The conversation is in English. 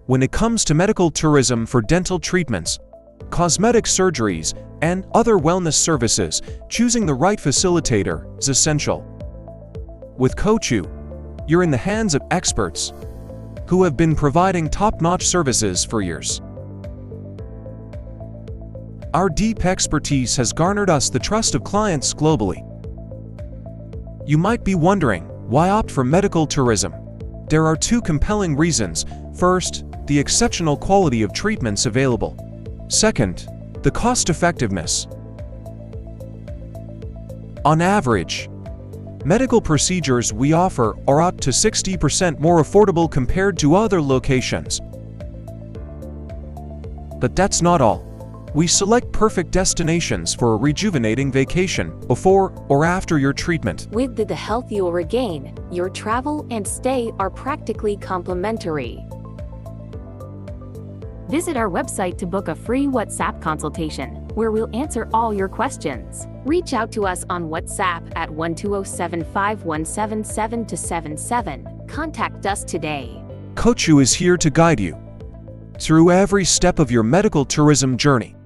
When it comes to medical tourism for dental treatments, cosmetic surgeries, and other wellness services, choosing the right facilitator is essential. With CoachGU, you're in the hands of experts who have been providing top-notch services for years. Our deep expertise has garnered us the trust of clients globally. You might be wondering, why opt for medical tourism? There are two compelling reasons. First, the exceptional quality of treatments available. Second, the cost-effectiveness. On average, medical procedures we offer are up to 60% more affordable compared to other locations. But that's not all. We select perfect destinations for a rejuvenating vacation before or after your treatment. With the health you'll regain, your travel and stay are practically complimentary. Visit our website to book a free WhatsApp consultation, where we'll answer all your questions. Reach out to us on WhatsApp at 12075177277. Contact us today. CoachGU is here to guide you through every step of your medical tourism journey.